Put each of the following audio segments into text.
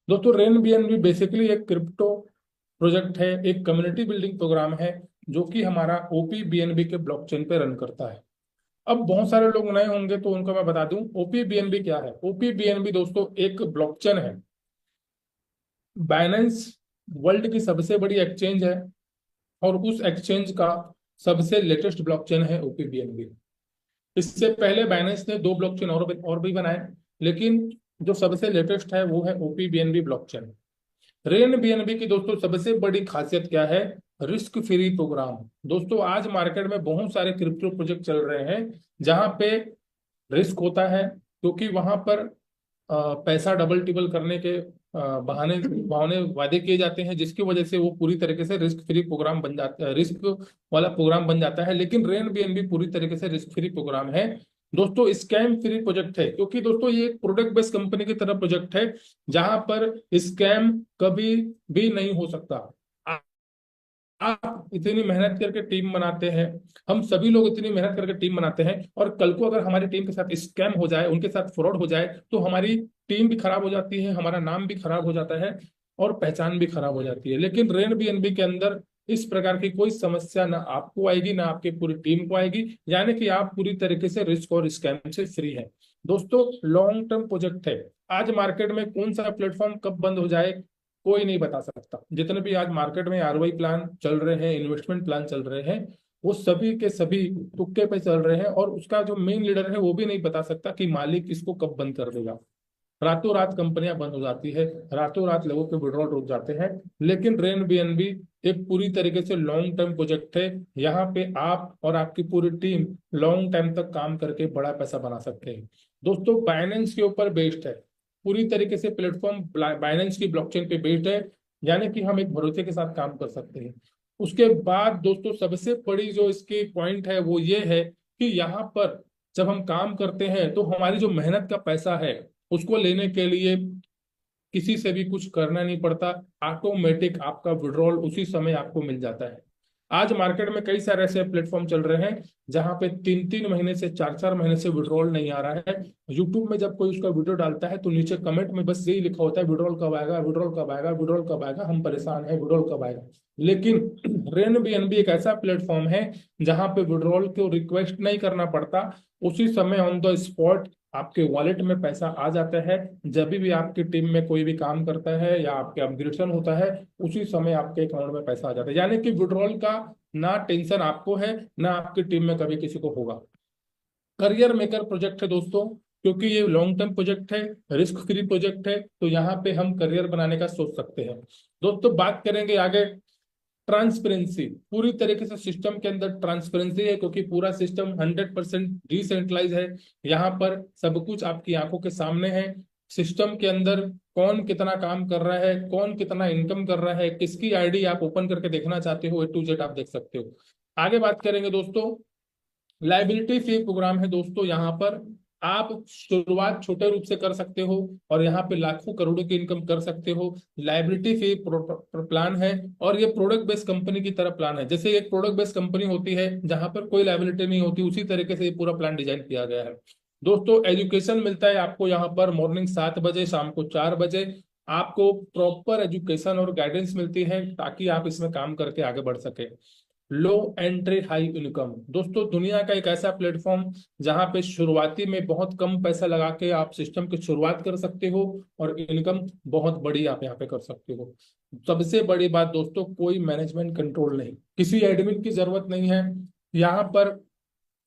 दोस्तों rain BNB basically एक crypto project है, एक कम्युनिटी बिल्डिंग प्रोग्राम है जो कि हमारा ओपी बीएनबी के ब्लॉकचेन पे रन करता है। अब बहुत सारे लोग नए होंगे तो उनको मैं बता दूं ओपी बीएनबी क्या है। ओपी बीएनबी दोस्तों एक ब्लॉकचेन है। बाइनेंस वर्ल्ड की सबसे बड़ी एक्सचेंज है और उस एक्सचेंज का सबसे लेटेस्ट ब्लॉकचेन है ओपी बीएनबी। इससे पहले बाइनेंस ने दो ब्लॉकचेन और भी बनाए, लेकिन जो सबसे लेटेस्ट है वो है ओपी बीएनबी ब्लॉकचेन। रेन बीएनबी की दोस्तों सबसे बड़ी खासियत क्या है? Risk free program. दोस्तों आज मार्केट में बहुत सारे क्रिप्टो प्रोजेक्ट चल रहे हैं जहां पे रिस्क होता है, क्योंकि वहां पर पैसा डबल टिबल करने के बहाने बहाने वादे किए जाते हैं, जिसकी वजह से वो पूरी तरीके से रिस्क फ्री प्रोग्राम बन जाता है, रिस्क वाला प्रोग्राम बन जाता है। लेकिन रेन बीएनबी पूरी तरीके से रिस्क फ्री प्रोग्राम है दोस्तों, स्कैम फ्री प्रोजेक्ट है, क्योंकि दोस्तों ये एक प्रोडक्ट बेस्ड कंपनी की तरह प्रोजेक्ट है जहां पर स्कैम कभी भी नहीं हो सकता। आप इतनी मेहनत करके टीम बनाते हैं, हम सभी लोग इतनी मेहनत करके टीम बनाते हैं, और कल को अगर हमारी टीम के साथ स्कैम हो जाए, उनके साथ फ्रॉड हो जाए, तो हमारी टीम भी खराब हो जाती है, हमारा नाम भी खराब हो जाता है और पहचान भी खराब हो जाती है। लेकिन रेन बीएनबी के अंदर इस प्रकार की कोई समस्या ना आपको आएगी ना आपकी पूरी टीम को आएगी, यानी कि आप पूरी तरीके से रिस्क और स्कैम से फ्री है। दोस्तों लॉन्ग टर्म प्रोजेक्ट है। आज मार्केट में कौन सा प्लेटफॉर्म कब बंद हो जाए कोई नहीं बता सकता। जितने भी आज मार्केट में आरओआई प्लान चल रहे हैं, इन्वेस्टमेंट प्लान चल रहे हैं, वो सभी के सभी तुक्के पे चल रहे हैं, और उसका जो मेन लीडर है वो भी नहीं बता सकता कि मालिक इसको कब बंद कर देगा। रातों रात कंपनियां बंद हो जाती है, रातों रात लोगों के विड्रॉल रुक जाते हैं। लेकिन रेन बीएनबी एक पूरी तरीके से लॉन्ग टर्म प्रोजेक्ट है। यहाँ पे आप और आपकी पूरी टीम लॉन्ग टाइम तक काम करके बड़ा पैसा बना सकते हैं। दोस्तों बाइनेंस के ऊपर बेस्ड है, पूरी तरीके से प्लेटफॉर्म बाइनेंस की ब्लॉकचेन पे बेस्ड है, यानी कि हम एक भरोसे के साथ काम कर सकते हैं। उसके बाद दोस्तों सबसे बड़ी जो इसकी पॉइंट है वो ये है कि यहाँ पर जब हम काम करते हैं तो हमारी जो मेहनत का पैसा है उसको लेने के लिए किसी से भी कुछ करना नहीं पड़ता। ऑटोमेटिक आपका विड्रॉल उसी समय आपको मिल जाता है। आज मार्केट में कई सारे ऐसे प्लेटफॉर्म चल रहे हैं जहां पे 3-3 महीने से 4-4 महीने से विड्रॉल नहीं आ रहा है। यूट्यूब में जब कोई उसका वीडियो डालता है तो नीचे कमेंट में बस यही लिखा होता है, विड्रॉल कब आएगा, विड्रॉल कब आएगा, विड्रॉल कब आएगा, हम परेशान हैं, विड्रॉल कब आएगा। लेकिन रेन बीएनबी एक ऐसा प्लेटफॉर्म है जहां पे विड्रॉल को रिक्वेस्ट नहीं करना पड़ता, उसी समय ऑन द स्पॉट आपके वॉलेट में पैसा आ जाता है। जब भी आपकी टीम में कोई भी काम करता है या आपके अपग्रेडेशन होता है, उसी समय आपके अकाउंट में पैसा आ जाता है, यानी कि विड्रॉल का ना टेंशन आपको है ना आपकी टीम में कभी किसी को होगा। करियर मेकर प्रोजेक्ट है दोस्तों, क्योंकि ये लॉन्ग टर्म प्रोजेक्ट है, रिस्क फ्री प्रोजेक्ट है, तो यहाँ पे हम करियर बनाने का सोच सकते हैं। दोस्तों बात करेंगे आगे ट्रांसपेरेंसी। पूरी तरीके से सिस्टम के अंदर ट्रांसपेरेंसी है, क्योंकि पूरा सिस्टम 100% डिसेंट्रलाइज है। यहाँ पर सब कुछ आपकी आंखों के सामने है। सिस्टम के अंदर कौन कितना काम कर रहा है, कौन कितना इनकम कर रहा है, किसकी आईडी आप ओपन करके देखना चाहते हो, A to Z आप देख सकते हो। आगे बात करेंगे दोस्तों, लाइबिलिटी फ्री प्रोग्राम है दोस्तों। यहाँ पर आप शुरुआत छोटे रूप से कर सकते हो और यहाँ पे लाखों करोड़ों की इनकम कर सकते हो। लाइबिलिटी फ्री प्लान है और ये प्रोडक्ट बेस्ड कंपनी की तरह प्लान है। जैसे एक प्रोडक्ट बेस्ड कंपनी होती है जहां पर कोई लाइबिलिटी नहीं होती, उसी तरीके से ये पूरा प्लान डिजाइन किया गया है। दोस्तों एजुकेशन मिलता है आपको यहाँ पर मॉर्निंग 7 बजे, शाम को 4 बजे। आपको प्रॉपर एजुकेशन और गाइडेंस मिलती है ताकि आप इसमें काम करके आगे बढ़ सके। लो एंट्री हाई इनकम। दोस्तों दुनिया का एक ऐसा प्लेटफॉर्म जहां पे शुरुआती में बहुत कम पैसा लगा के आप सिस्टम की शुरुआत कर सकते हो और इनकम बहुत बड़ी आप यहाँ पे कर सकते हो। सबसे बड़ी बात दोस्तों, कोई मैनेजमेंट कंट्रोल नहीं, किसी एडमिन की जरूरत नहीं है। यहाँ पर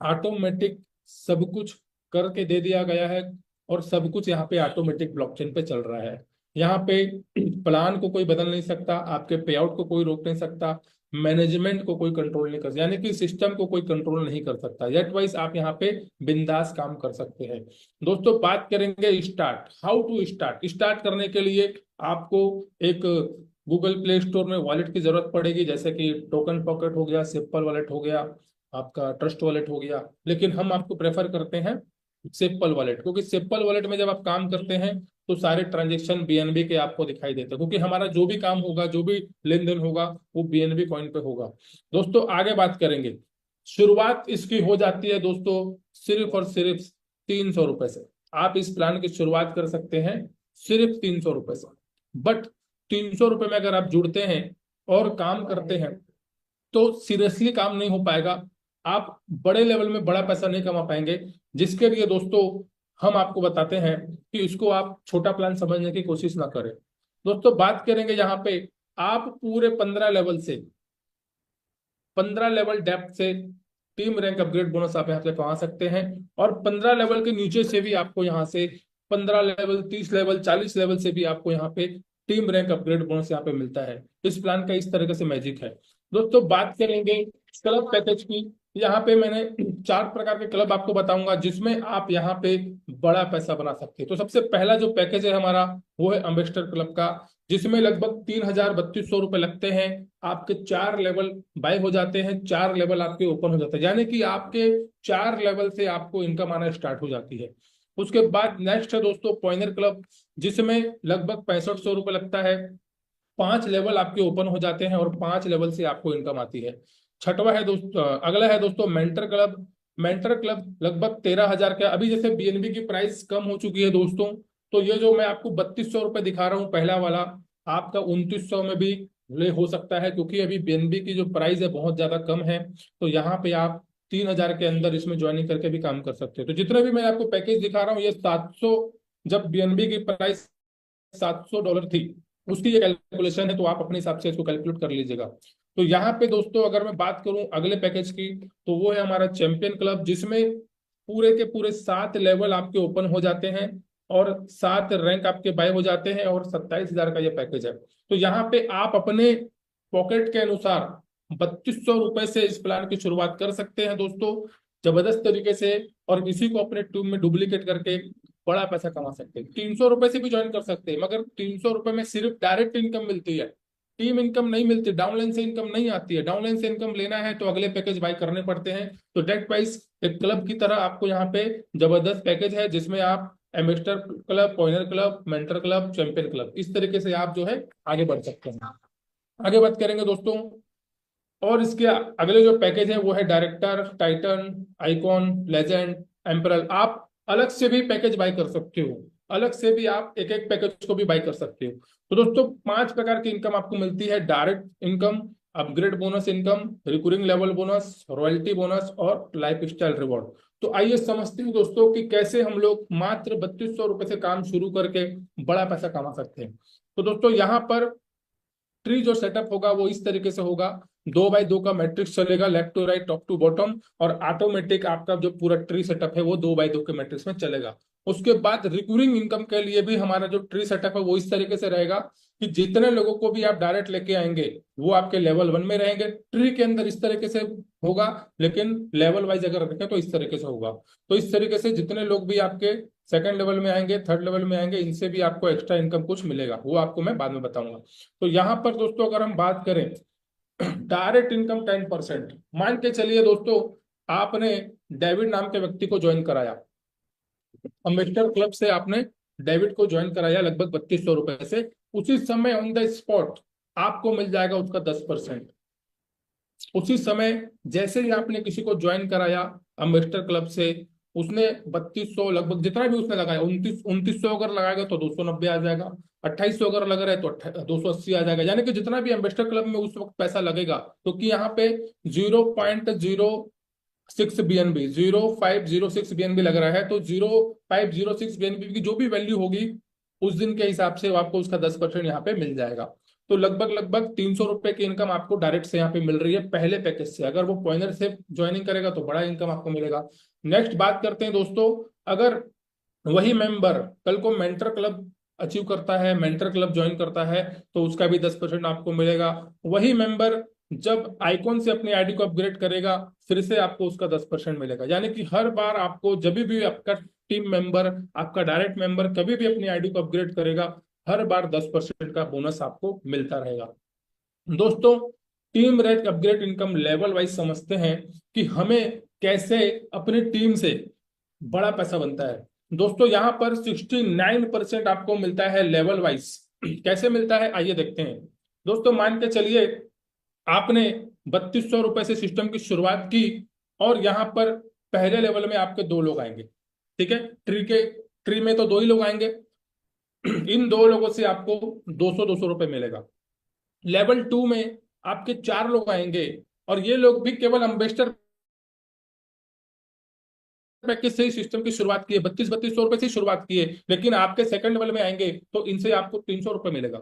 ऑटोमेटिक सब कुछ करके दे दिया गया है और सब कुछ यहाँ पे ऑटोमेटिक ब्लॉकचेन पे चल रहा है। यहाँ पे प्लान को कोई बदल नहीं सकता, आपके पे आउट को कोई रोक नहीं सकता, मैनेजमेंट को कोई कंट्रोल नहीं कर सकता, यानी कि सिस्टम को कोई कंट्रोल नहीं कर सकता। येट वाइज आप यहाँ पे बिंदास काम कर सकते हैं। दोस्तों बात करेंगे start, how to start. Start करने के लिए आपको एक गूगल प्ले स्टोर में वॉलेट की जरूरत पड़ेगी, जैसे कि टोकन पॉकेट हो गया, सिंपल वॉलेट हो गया, आपका ट्रस्ट वॉलेट हो गया। लेकिन हम आपको प्रेफर करते हैं सिंपल वॉलेट, क्योंकि सिंपल वॉलेट में जब आप काम करते हैं तो सारे ट्रांजेक्शन बीएनबी के आपको दिखाई देते हैं, क्योंकि हमारा जो भी काम होगा, जो भी लेन देन होगा, वो बीएनबी कॉइन पे होगा। दोस्तों आगे बात करेंगे, शुरुआत इसकी हो जाती है दोस्तों सिर्फ और सिर्फ 300 रुपए से। आप इस प्लान की शुरुआत कर सकते हैं सिर्फ 300 रुपए से। बट 300 रुपये में अगर आप जुड़ते हैं और काम करते हैं तो सीरियसली काम नहीं हो पाएगा, आप बड़े लेवल में बड़ा पैसा नहीं कमा पाएंगे। जिसके लिए दोस्तों हम आपको बताते हैं कि इसको आप छोटा प्लान समझने की कोशिश ना करें। दोस्तों बात करेंगे यहाँ पे, आप पूरे 15 लेवल से, 15 लेवल डेप्थ से टीम रैंक अपग्रेड बोनस आप यहाँ से कमा सकते हैं। और 15 लेवल के नीचे से भी आपको यहाँ से 15 लेवल, 30 लेवल, 40 लेवल से भी आपको यहाँ पे टीम रैंक अपग्रेड बोनस यहाँ पे मिलता है। इस प्लान का इस तरीके से मैजिक है। दोस्तों बात करेंगे क्लब पैकेज की। यहाँ पे मैंने 4 प्रकार के क्लब आपको बताऊंगा जिसमें आप यहाँ पे बड़ा पैसा बना सकते हैं। तो सबसे पहला जो पैकेज है हमारा वो है एम्बेसडर क्लब का, जिसमें लगभग 3,3200 रुपए लगते हैं। आपके 4 लेवल बाय हो जाते हैं, 4 लेवल आपके ओपन हो जाते हैं, यानी कि आपके 4 लेवल से आपको इनकम आना स्टार्ट हो जाती है। उसके बाद नेक्स्ट है दोस्तों पॉइनर क्लब, जिसमें लगभग 6500 रुपये लगता है। 5 लेवल आपके ओपन हो जाते हैं और 5 लेवल से आपको इनकम आती है। छठवा है दोस्तों, अगला है दोस्तों मेंटर क्लब। मेंटर क्लब लगभग 13,000 का। अभी जैसे बीएनबी की प्राइस कम हो चुकी है दोस्तों, तो ये जो मैं आपको 3200 रुपये दिखा रहा हूँ पहला वाला, आपका 2900 में भी ले हो सकता है, क्योंकि अभी बीएनबी की जो प्राइस है बहुत ज्यादा कम है। तो यहाँ पे आप 3,000 के अंदर इसमें ज्वाइनिंग करके भी काम कर सकते हो। तो जितने भी मैं आपको पैकेज दिखा रहा हूँ ये 700, जब बीएनबी की प्राइस $700 थी उसकी ये कैलकुलेशन है, तो आप अपने हिसाब से इसको कैलकुलेट कर लीजिएगा। तो यहाँ पे दोस्तों अगर मैं बात करूं अगले पैकेज की, तो वो है हमारा चैंपियन क्लब, जिसमें पूरे के पूरे 7 लेवल आपके ओपन हो जाते हैं और 7 रैंक आपके बाय हो जाते हैं और 27,000 का ये पैकेज है। तो यहाँ पे आप अपने पॉकेट के अनुसार 3200 रुपए से इस प्लान की शुरुआत कर सकते हैं दोस्तों, जबरदस्त तरीके से, और इसी को अपने टीम में डुप्लीकेट करके बड़ा पैसा कमा सकते हैं। 300 रुपए से भी ज्वाइन कर सकते हैं, मगर 300 रुपए में सिर्फ डायरेक्ट इनकम मिलती है, टीम इनकम नहीं मिलती, डाउनलाइन से इनकम नहीं आती है। डाउनलाइन से इनकम लेना है तो अगले पैकेज बाय करने पड़ते हैं। तो डायरेक्ट वाइज एक क्लब की तरह आपको यहाँ पे जबरदस्त पैकेज है, जिसमें आप ambassador club, pioneer club, mentor club, champion club, इस तरीके से आप जो है आगे बढ़ सकते हैं। आगे बात करेंगे दोस्तों, और इसके अगले जो पैकेज है वो है डायरेक्टर, टाइटन, आइकॉन, लेजेंड, एम्परल। आप अलग से भी पैकेज बाय कर सकते हो, अलग से भी आप एक एक पैकेज को भी बाय कर सकते हो। तो दोस्तों 5 प्रकार की इनकम आपको मिलती है: direct income, upgrade bonus income, recurring level bonus, royalty bonus और लाइफ स्टाइल रिवॉर्ड। तो आइए समझते हैं दोस्तों कि कैसे हम लोग मात्र 3200 रुपए से काम शुरू करके बड़ा पैसा कमा सकते हैं। तो दोस्तों यहाँ पर ट्री जो सेटअप होगा वो इस तरीके से होगा, 2x2 का मैट्रिक्स चलेगा, left to right, top to bottom, और ऑटोमेटिक आपका जो पूरा ट्री सेटअप है वो 2x2 के मैट्रिक्स में चलेगा। उसके बाद रिकरिंग इनकम के लिए भी हमारा जो ट्री सेटअप है वो इस तरीके से रहेगा कि जितने लोगों को भी आप डायरेक्ट लेके आएंगे वो आपके लेवल 1 में रहेंगे। ट्री के अंदर इस तरीके से होगा, लेकिन लेवल वाइज अगर रखें तो इस तरीके से होगा। तो इस तरीके से जितने लोग भी आपके सेकंड लेवल में आएंगे, थर्ड लेवल में आएंगे, इनसे भी आपको एक्स्ट्रा इनकम कुछ मिलेगा, वो आपको मैं बाद में बताऊंगा। तो यहाँ पर दोस्तों अगर हम बात करें डायरेक्ट इनकम 10%, मान के चलिए दोस्तों आपने डेविड नाम के व्यक्ति को ज्वाइन कराया, अम्बेसडर क्लब से आपने डेविड को ज्वाइन कराया लगभग 3200 रुपए से, उसी समय ऑन द स्पॉट आपको मिल जाएगा उसका 10%। उसी समय जैसे ही आपने किसी को ज्वाइन कराया अम्बेसडर क्लब से, उसने 3200 लगभग जितना भी उसने लगाया, 2900 अगर लगाएगा तो 290 आ जाएगा, 2800 अगर लग रहा है तो 280 आ जाएगा। यानी कि जितना भी एम्बेसडर क्लब में उस वक्त पैसा लगेगा, क्योंकि यहाँ पे 0.06 बीएनबी, 0506 बीएनबी लग रहा है, तो 0506 बीएनबी की जो भी वैल्यू होगी उस दिन के हिसाब से आपको उसका 10% यहाँ पे मिल जाएगा। तो लगभग लगभग 300 रुपए की इनकम आपको डायरेक्ट से यहाँ पे मिल रही है पहले पैकेज से। अगर वो पॉइनर से ज्वाइनिंग करेगा तो बड़ा इनकम आपको मिलेगा। नेक्स्ट बात करते हैं दोस्तों, अगर वही मेंबर कल को मेंटर क्लब अचीव करता है, मेंटर क्लब ज्वाइन करता है, तो उसका भी 10% आपको मिलेगा। वही मेंबर जब आइकॉन से अपनी आईडी को अपग्रेड करेगा, फिर से आपको उसका 10% मिलेगा। यानी कि हर बार आपको जब भी आपका टीम मेंबर, आपका डायरेक्ट मेंबर कभी भी अपनी आईडी को अपग्रेड करेगा, हर बार 10% का बोनस आपको मिलता रहेगा। दोस्तों team rank upgrade income level wise समझते हैं कि हमें कैसे अपनी टीम से बड़ा पैसा बनता है। दोस्तों यहाँ पर 69% आपको मिलता है लेवल वाइज। कैसे मिलता है आइए देखते हैं। दोस्तों मान के चलिए आपने 3200 रुपए से सिस्टम की शुरुआत की, और यहाँ पर पहले लेवल में आपके 2 लोग आएंगे, ठीक है, ट्री में तो 2 ही लोग आएंगे। इन दो लोगों से आपको 200-200 रुपए मिलेगा। लेवल 2 में आपके 4 लोग आएंगे, और ये लोग भी केवल अम्बेस्टर पैकेज से ही सिस्टम की शुरुआत की है, 32-32 सौ रुपए से ही शुरुआत की है, लेकिन आपके सेकंड लेवल में आएंगे तो इनसे आपको 300 रुपए मिलेगा।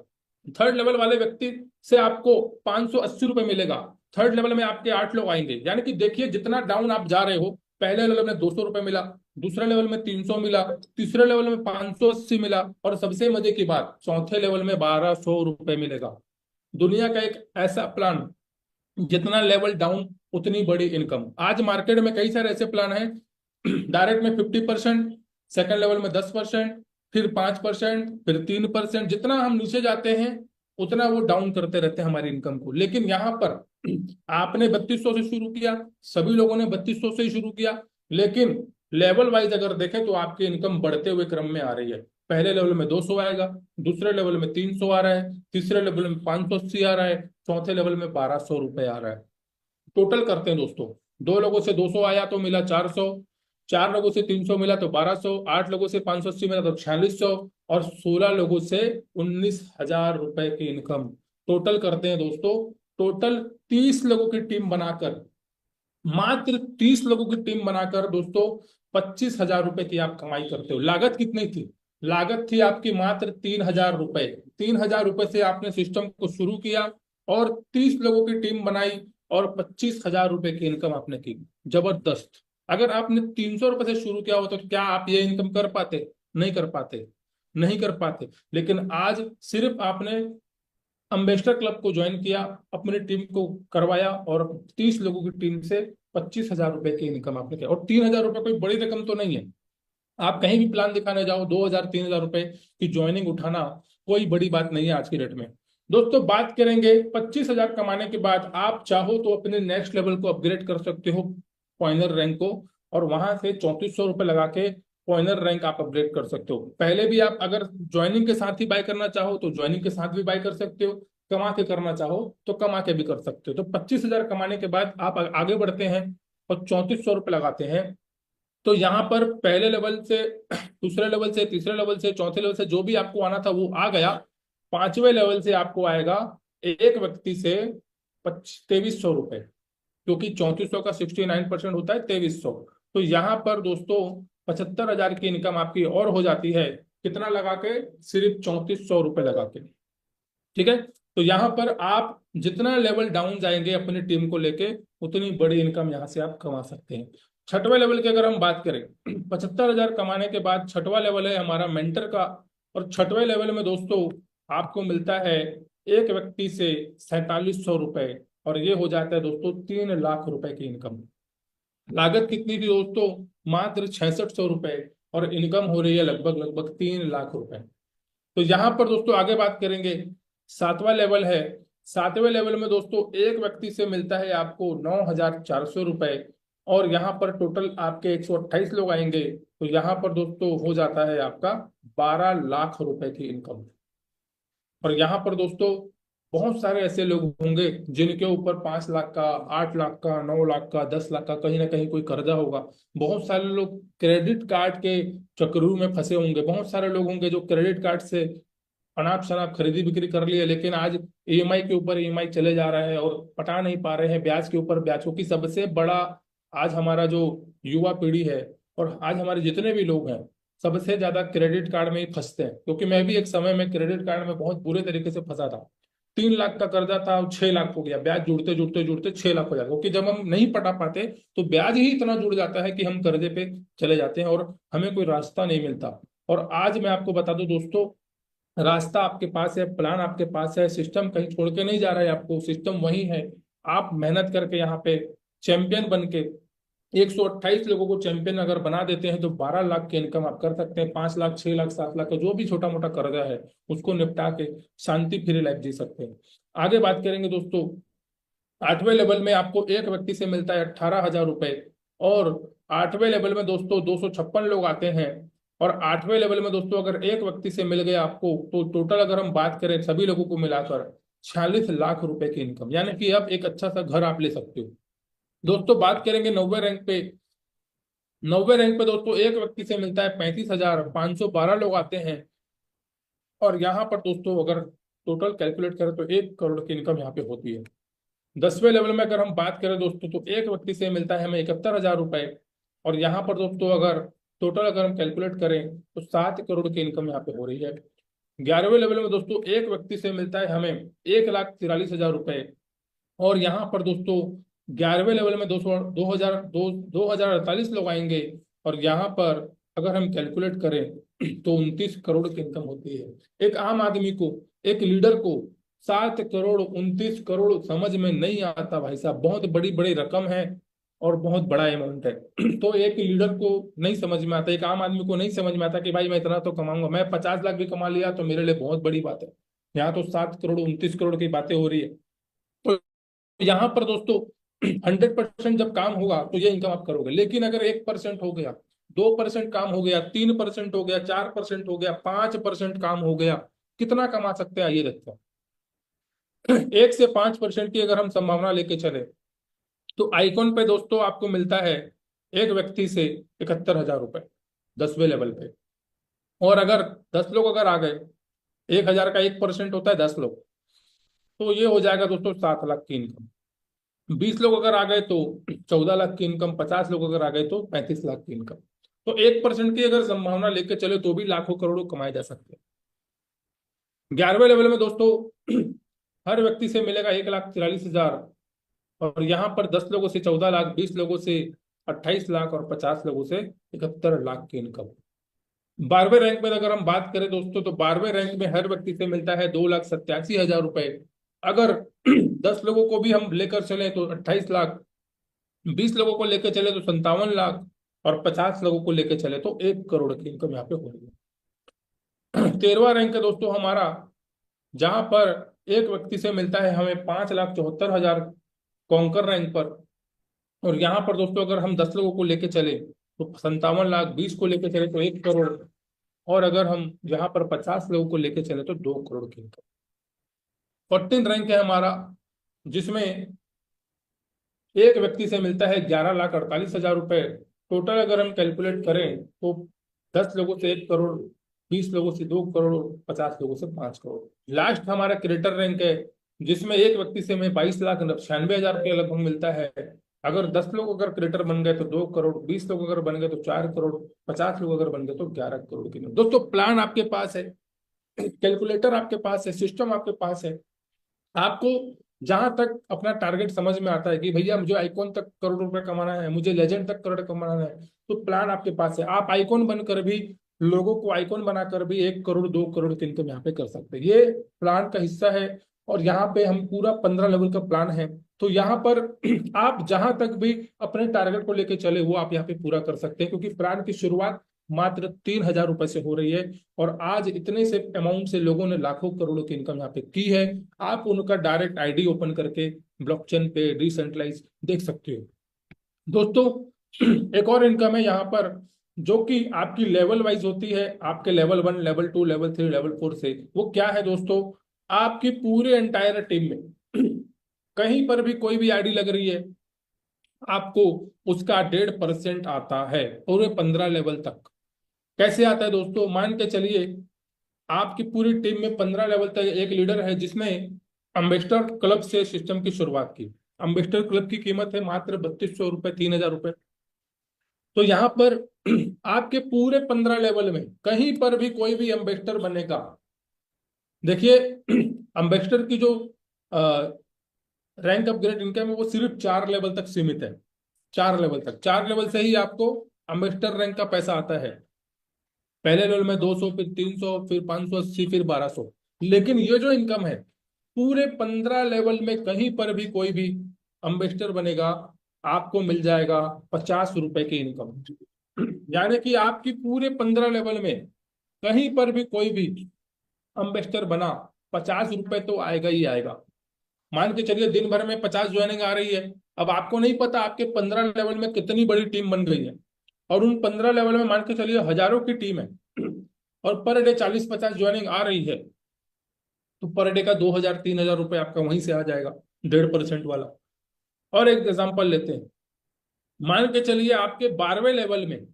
थर्ड लेवल वाले व्यक्ति से आपको 580 रुपए मिलेगा। थर्ड लेवल में आपके 8 लोग आएंगे, यानी कि देखिए जितना डाउन आप जा रहे हो, पहले लेवल में 200 रुपए मिला, दूसरे लेवल में 300 मिला, तीसरे लेवल में 580 मिला, और सबसे मजे की बात, चौथे लेवल में 1200 रुपए मिलेगा। दुनिया का एक ऐसा प्लान, जितना लेवल डाउन उतनी बड़ी इनकम। आज मार्केट में कई सारे ऐसे प्लान हैं, डायरेक्ट में 50%, सेकंड लेवल में 10%, फिर 5%, फिर 3%। जितना हम नीचे जाते हैं उतना वो डाउन करते रहते हैं हमारी इनकम को। लेकिन यहाँ पर आपने 3200 से शुरू किया, सभी लोगों ने 3200 से ही शुरू किया, लेकिन लेवल वाइज अगर देखें तो आपकी इनकम बढ़ते हुए क्रम में आ रही है। पहले लेवल में 200 आएगा, दूसरे लेवल में 300 आ रहा है, तीसरे लेवल में 580 आ रहा है, चौथे लेवल में 1200 रुपए आ रहा है। टोटल करते हैं दोस्तों, 2 लोगों से 200 आया तो मिला 400, 4 लोगों से 300 मिला तो 1200, 8 लोगों से 580 मिला तो 4600, और 16 लोगों से 19,000 रुपए की इनकम। टोटल करते हैं दोस्तों, टोटल 30 लोगों की टीम बनाकर, मात्र 30 लोगों की टीम बनाकर दोस्तों 25,000 रुपए की आप कमाई करते हो। लागत कितनी थी? लागत थी आपकी मात्र 3,000 रुपए। 3,000 रुपए से आपने सिस्टम को शुरू किया और 30 लोगों की टीम बनाई और 25,000 रुपए की इनकम आपने की। जबरदस्त। अगर आपने 300 रुपए से शुरू किया होता तो क्या आप ये इनकम कर पाते? नहीं कर पाते, नहीं कर पाते। लेकिन आज सिर्फ आपने अम्बेस्टर क्लब को ज्वाइन किया, अपनी टीम को करवाया, और 30 लोगों की टीम से 25,000 रुपए की इनकम आपने किया। और 3,000 रुपए कोई बड़ी रकम तो नहीं है। आप कहीं भी प्लान दिखाने जाओ, 2,000-3,000 रुपए की ज्वाइनिंग उठाना कोई बड़ी बात नहीं है आज की डेट में। दोस्तों बात करेंगे 25,000 कमाने के बाद आप चाहो तो अपने नेक्स्ट लेवल को अपग्रेड कर सकते हो, पॉइनर रैंक को, और वहां से 3400 रुपए लगा के पॉइनर रैंक आप अपग्रेड कर सकते हो। पहले भी आप अगर ज्वाइनिंग के साथ ही बाय करना चाहो तो ज्वाइनिंग के साथ भी बाय कर सकते हो, कमा के करना चाहो तो कमा के भी कर सकते हो। तो 25,000 कमाने के बाद आप आगे बढ़ते हैं और 3400 रुपए लगाते हैं। तो यहाँ पर पहले लेवल से, दूसरे लेवल से, तीसरे लेवल से, चौथे लेवल से जो भी आपको आना था वो आ गया। पांचवें लेवल से आपको आएगा एक व्यक्ति से 2300 रुपए, क्योंकि 3400 का 69% होता है 2300। तो यहाँ पर दोस्तों 75,000 की इनकम आपकी और हो जाती है। कितना लगा के? सिर्फ 3400 रुपए लगा के। ठीक है, तो यहाँ पर आप जितना लेवल डाउन जाएंगे अपनी टीम को लेके, उतनी बड़ी इनकम यहाँ से आप कमा सकते हैं। छठवें लेवल की अगर हम बात करें, 75,000 कमाने के बाद छठवां लेवल है हमारा मेंटर का। और छठवें लेवल में दोस्तों आपको मिलता है एक व्यक्ति से 4700 रुपए, और ये हो जाता है दोस्तों 3 लाख रुपए की इनकम। लागत कितनी थी दोस्तों? मात्र 6600 रुपए, और इनकम हो रही है लगभग लगभग 3 लाख रुपए। तो यहाँ पर दोस्तों आगे बात करेंगे, सातवां लेवल है। सातवें लेवल में दोस्तों एक व्यक्ति से मिलता है आपको 9,400 रुपए, और यहाँ पर टोटल आपके 128 लोग आएंगे। तो यहाँ पर दोस्तों हो जाता है आपका 12 लाख रुपए की इनकम। और यहाँ पर दोस्तों बहुत सारे ऐसे लोग होंगे जिनके ऊपर 5 लाख का, 8 लाख का, 9 लाख का, 10 लाख का कहीं ना कहीं कोई कर्जा होगा। बहुत सारे लोग क्रेडिट कार्ड के चक्करों में फंसे होंगे। बहुत सारे लोग होंगे जो क्रेडिट कार्ड से अनाप शनाप खरीदी बिक्री कर ली है, लेकिन आज ईएमआई के ऊपर ईएमआई चले जा रहा है और पटा नहीं पा रहे हैं, ब्याज के ऊपर ब्याज। क्योंकि सबसे बड़ा आज हमारा जो युवा पीढ़ी है और आज हमारे जितने भी लोग हैं, सबसे ज्यादा क्रेडिट कार्ड में ही फंसते हैं। क्योंकि मैं भी एक समय में क्रेडिट कार्ड में बहुत बुरे तरीके से फंसा था। 3 लाख का कर्जा था, 6 लाख हो गया, ब्याज जुड़ते जुड़ते जुड़ते 6 लाख हो जाता। क्योंकि जब हम नहीं पटा पाते तो ब्याज ही इतना जुड़ जाता है कि हम कर्जे पे चले जाते हैं और हमें कोई रास्ता नहीं मिलता। और आज मैं आपको बता दूं दोस्तों, रास्ता आपके पास है, प्लान आपके पास है, सिस्टम कहीं छोड़ के नहीं जा रहा है आपको, सिस्टम वही है। आप मेहनत करके यहाँ पे चैंपियन बन के 128 लोगों को चैंपियन अगर बना देते हैं तो 12 लाख की इनकम आप कर सकते हैं। 5 लाख, 6 लाख, 7 लाख का जो भी छोटा मोटा कर्जा है उसको निपटा के शांति फ्री लाइफ जी सकते हैं। आगे बात करेंगे दोस्तों, आठवें लेवल में आपको एक व्यक्ति से मिलता है 18,000 रुपए, और आठवें लेवल में दोस्तों 256 लोग आते हैं। और आठवें लेवल में दोस्तों अगर एक व्यक्ति से मिल गया आपको तो टोटल अगर हम बात करें सभी लोगों को मिलाकर 46 लाख रुपए की इनकम, यानी कि अब एक अच्छा सा घर आप ले सकते हो। दोस्तों बात करेंगे 90वें रैंक पे। 90वें रैंक पे दोस्तों एक व्यक्ति से मिलता है 35,512 लोग आते हैं। और यहाँ पर दोस्तों अगर टोटल कैलकुलेट करें तो 1 करोड़ की इनकम यहाँ पे होती है। 10वें लेवल में अगर हम बात करें दोस्तों तो एक व्यक्ति से मिलता है हमें 71,000 रुपए। और यहाँ पर दोस्तों अगर टोटल अगर हम कैलकुलेट करें तो 7 करोड़ की इनकम यहाँ पे हो रही है। 11वें लेवल में दोस्तों एक व्यक्ति से मिलता है हमें 1,43,000 रुपए। और यहाँ पर दोस्तों 11वें लेवल में 2,048 लोग आएंगे। और यहाँ पर अगर हम कैलकुलेट करें तो 29 करोड़ की इनकम होती है। एक आम आदमी को, एक लीडर को 7 करोड़ 29 करोड़ समझ में नहीं आता भाई साहब, बहुत बड़ी बड़ी रकम है और बहुत बड़ा अमाउंट है। तो एक लीडर को नहीं समझ में आता, एक आम आदमी को नहीं समझ में आता कि भाई मैं इतना तो कमाऊंगा, मैं 50 लाख भी कमा लिया तो मेरे लिए बहुत बड़ी बात है। यहाँ तो 7 करोड़ 29 करोड़ की बातें हो रही है। तो यहाँ पर दोस्तों 100% जब काम होगा तो ये इनकम आप करोगे। लेकिन अगर 1% हो गया, 2% काम हो गया, 3% हो गया, 4% हो गया, 5% काम हो गया, कितना कमा सकते हैं आइए देखते हैं। 1 से 5% की अगर हम संभावना लेके चले तो आइकॉन पे दोस्तों आपको मिलता है एक व्यक्ति से 71,000 रुपए 10वें लेवल पे। और अगर 10 लोग अगर आ गए, 1,000 का 1% होता है 10 लोग, तो ये हो जाएगा दोस्तों 7 लाख की इनकम। 20 लोग अगर आ गए तो 14 लाख की इनकम, 50 लोग अगर आ गए तो 35 लाख की इनकम। तो 1% की अगर संभावना लेकर चले तो भी लाखों करोड़ों कमाए जा सकते हैं। 11वें लेवल में दोस्तों हर व्यक्ति से मिलेगा 1,43,000। और यहाँ पर 10 लोगों से 14 लाख, 20 लोगों से 28 लाख और 50 लोगों से 71 लाख की इनकम। 12वें रैंक में अगर हम बात करें दोस्तों तो 12वें रैंक में हर व्यक्ति से मिलता है 2,87,000 रुपए। अगर 10 लोगों को भी हम लेकर चले तो 28 लाख, 20 लोगों को लेकर चले तो 57 लाख और 50 लोगों को लेकर चले तो 1 करोड़ की इनकम यहाँ पे हो रही है। 13वां रैंक है दोस्तों हमारा, जहां पर एक व्यक्ति से मिलता है हमें 5,74,000 कॉन्कर रैंक पर। और यहाँ पर दोस्तों अगर हम 10 लोगों को लेके चले तो 57 लाख, 20 को लेके चले तो 1 करोड़। और अगर हम यहाँ पर 50 लोगों को लेके चले तो 2 करोड़ की इनकम। 14 रैंक है हमारा, जिसमें एक व्यक्ति से मिलता है 11,48,000 रुपए। टोटल अगर हम कैलकुलेट करें तो 10 लोगों से 1 करोड़, 20 लोगों से 2 करोड़, 50 लोगों से 5 करोड़। लास्ट हमारा क्रिएटर रैंक है, जिसमें एक व्यक्ति से हमें 22,96,000 रुपये लगभग मिलता है। अगर 10 लोग अगर क्रिएटर बन गए तो 2 करोड़, 20 लोग अगर बन गए तो 4 करोड़, 50 लोग अगर बन गए तो 11 करोड़ की। दोस्तों प्लान आपके पास है, कैलकुलेटर आपके पास है, सिस्टम आपके पास है। आपको जहां तक अपना टारगेट समझ में आता है कि भैया मुझे आइकॉन तक करोड़ रुपए कमाना है, मुझे लेजेंड तक करोड़ कमाना है, तो प्लान आपके पास है। आप आइकॉन बनकर भी, लोगों को आइकॉन बनाकर भी 1 करोड़ 2 करोड़ की इनकम यहाँ पे कर सकते हैं। ये प्लान का हिस्सा है। और यहाँ पे हम पूरा 15 लेवल का प्लान है। तो यहाँ पर आप जहां तक भी अपने टारगेट को लेके चले वो आप यहाँ पे पूरा कर सकते हैं, क्योंकि प्लान की शुरुआत मात्र 3,000 रुपए से हो रही है। और आज इतने से अमाउंट से लोगों ने लाखों करोड़ों की इनकम यहाँ पे की है। आप उनका डायरेक्ट आईडी ओपन करके ब्लॉकचेन पे डिसेंट्रलाइज देख सकते हो। दोस्तों एक और इनकम है यहाँ पर, जो कि आपकी लेवल वाइज होती है, आपके लेवल 1, लेवल 2, लेवल 3, लेवल 4 से। वो क्या है दोस्तों, आपकी पूरे एंटायर टीम में कहीं पर भी कोई भी आईडी लग रही है, आपको उसका 1.5% आता है पूरे 15 लेवल तक। कैसे आता है दोस्तों, मान के चलिए आपकी पूरी टीम में 15 लेवल तक एक लीडर है जिसने अम्बेसडर क्लब से सिस्टम की शुरुआत की। अम्बेसडर क्लब की कीमत है मात्र 3,200 रुपए, 3,000 रुपए। तो यहाँ पर आपके पूरे 15 लेवल में कहीं पर भी कोई भी अम्बेसडर बनेगा। देखिए अम्बेसडर की जो रैंक अपग्रेड इनकम है वो सिर्फ 4 लेवल तक सीमित है। 4 लेवल तक, 4 लेवल से ही आपको अम्बेसडर रैंक का पैसा आता है। पहले लेवल में 200, फिर 300, फिर 580, फिर 1,200। लेकिन ये जो इनकम है पूरे 15 लेवल में कहीं पर भी कोई भी अम्बेसडर बनेगा आपको मिल जाएगा 50 रुपए की इनकम। यानी कि आपकी पूरे 15 लेवल में कहीं पर भी कोई भी अम्बेसडर बना 50 रुपए तो आएगा ही आएगा। मान के चलिए दिन भर में 50 ज्वाइनिंग आ रही है। अब आपको नहीं पता आपके 15 लेवल में कितनी बड़ी टीम बन गई है, और उन 15 लेवल में मान के चलिए हजारों की टीम है और पर डे 40-50 ज्वाइनिंग आ रही है, तो पर डे का 2,000 3,000 रुपए आपका वहीं से आ जाएगा, 1.5% वाला। और एक एग्जांपल लेते हैं, मान के चलिए आपके 12वें लेवल में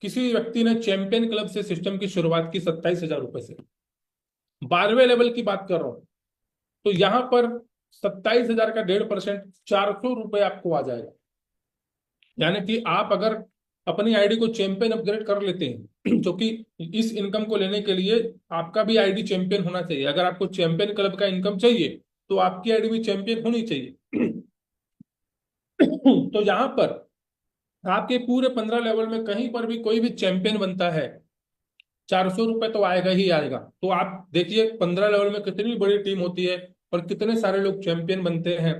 किसी व्यक्ति ने चैंपियन क्लब से सिस्टम की शुरुआत की 27,000 रुपए से। 12वें लेवल की बात कर रहा हूं, तो यहां पर 27,000 का 1.5%, 400 रुपये आपको आ जाएगा। यानी कि आप अगर अपनी आईडी को चैंपियन अपग्रेड कर लेते हैं क्योंकि इस इनकम को लेने के लिए आपका भी आईडी चैंपियन होना चाहिए। अगर आपको चैंपियन क्लब का इनकम चाहिए तो आपकी आईडी भी चैंपियन होनी चाहिए। तो यहाँ पर आपके पूरे 15 लेवल में कहीं पर भी कोई भी चैंपियन बनता है, 400 रुपये तो आएगा ही आएगा। तो आप देखिए 15 लेवल में कितनी बड़ी टीम होती है और कितने सारे लोग चैंपियन बनते हैं।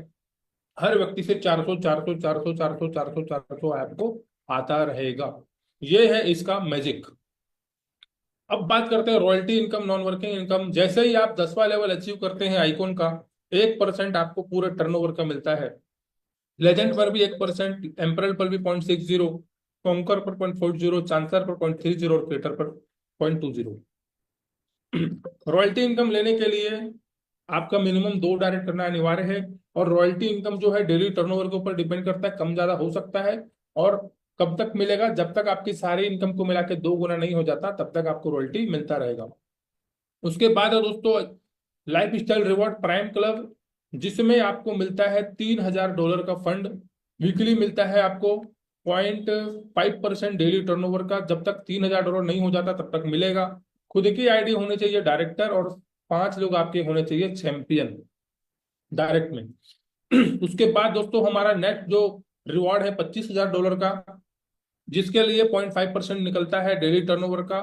हर व्यक्ति से 400 400 400 400 400 400 आपको आता रहेगा। ये है इसका मैजिक। अब बात करते हैं royalty income, non working income. जैसे ही आप 10वां लेवल अचीव करते हैं आइकॉन का, 1% आपको पूरे टर्नओवर का मिलता है। लेजेंड पर भी 1%, एम्परल पर भी 0.60, कॉन्कर पर 0.40, चांसलर पर 0.30 और क्रेटर पर 0.20। रॉयल्टी इनकम लेने के लिए आपका मिनिमम 2 डायरेक्ट करना अनिवार्य है। और रॉयल्टी इनकम जो है डेली टर्नओवर के ऊपर डिपेंड करता है, कम ज्यादा हो सकता है। और कब तक मिलेगा? जब तक आपकी सारी इनकम को मिला के 2 गुना नहीं हो जाता तब तक आपको रॉयल्टी मिलता रहेगा। उसके बाद है दोस्तों life style reward prime club, जिसमें आपको मिलता है $3,000 का फंड। वीकली मिलता है आपको 0.5% डेली टर्नओवर का। जब तक $3,000 नहीं हो जाता तब तक मिलेगा। खुद की आईडी होनी चाहिए डायरेक्टर, और 5 लोग आपके होने चाहिए चैंपियन डायरेक्ट में। उसके बाद दोस्तों हमारा नेक्स्ट जो रिवॉर्ड है $25,000 का, जिसके लिए 0.5% निकलता है डेली टर्नओवर का।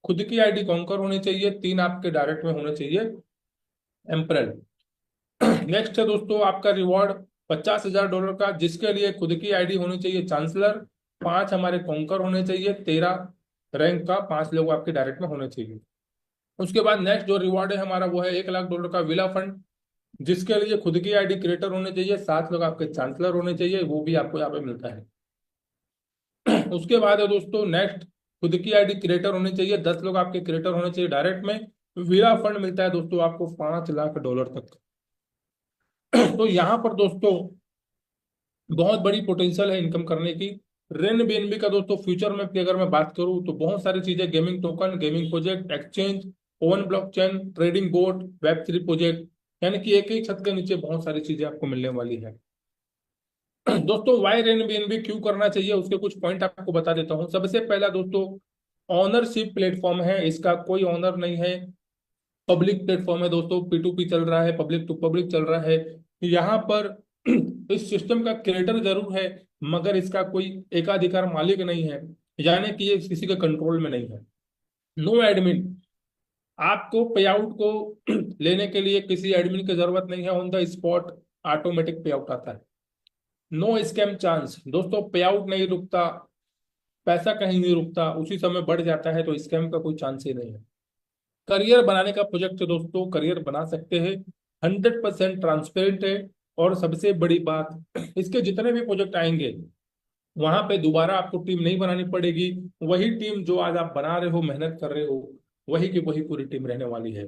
खुद की आईडी कॉन्कर होनी चाहिए, 3 आपके डायरेक्ट में होने चाहिए एम्परल। नेक्स्ट है दोस्तों आपका रिवॉर्ड $50,000 का, जिसके लिए खुद की आईडी होनी चाहिए चांसलर, 5 हमारे कॉन्कर होने चाहिए, 13 रैंक का 5 लोग आपके डायरेक्ट में होने चाहिए। उसके बाद नेक्स्ट जो रिवॉर्ड है हमारा वो है $1,00,000 का विला फंड, जिसके लिए खुद की आईडी क्रिएटर होने चाहिए, 7 लोग आपके चांसलर होने चाहिए, वो भी आपको यहाँ पे मिलता है। उसके बाद है दोस्तों नेक्स्ट खुद की आईडी क्रिएटर होने चाहिए, 10 लोग आपके क्रिएटर होने चाहिए डायरेक्ट में। विला फंड मिलता है दोस्तों आपको $5,00,000 तक। तो यहाँ पर दोस्तों बहुत बड़ी पोटेंशियल है इनकम करने की। रेन बीएनबी का दोस्तों फ्यूचर में अगर मैं बात करूं तो बहुत सारी चीजें, gaming token, gaming project, exchange, oven blockchain, trading board, Web3 project, यानी कि एक ही छत के नीचे बहुत सारी चीजें आपको मिलने वाली है। दोस्तों वाई रेन बीएनबी क्यों करना चाहिए उसके कुछ पॉइंट आपको बता देता हूं। सबसे पहला दोस्तों, ऑनरशिप प्लेटफॉर्म है, इसका कोई ऑनर नहीं है। पब्लिक प्लेटफॉर्म है दोस्तों, P2P चल रहा है, पब्लिक टू पब्लिक चल रहा है। यहाँ पर इस सिस्टम का क्रिएटर जरूर है, मगर इसका कोई एकाधिकार मालिक नहीं है, यानी कि ये किसी के कंट्रोल में नहीं है। नो एडमिन, आपको पे आउट को लेने के लिए किसी एडमिन की जरूरत नहीं है, ऑन द स्पॉट ऑटोमेटिक पे आउट आता है। नो स्कैम चांस, दोस्तों पे आउट नहीं रुकता, पैसा कहीं नहीं रुकता, उसी समय बढ़ जाता है, तो स्कैम का कोई चांस ही नहीं है। करियर बनाने का प्रोजेक्ट है दोस्तों, करियर बना सकते हैं, 100% ट्रांसपेरेंट है। और सबसे बड़ी बात, इसके जितने भी प्रोजेक्ट आएंगे वहां पे दोबारा आपको टीम नहीं बनानी पड़ेगी। वही टीम जो आज आप बना रहे हो, मेहनत कर रहे हो, वही की वही पूरी टीम रहने वाली है।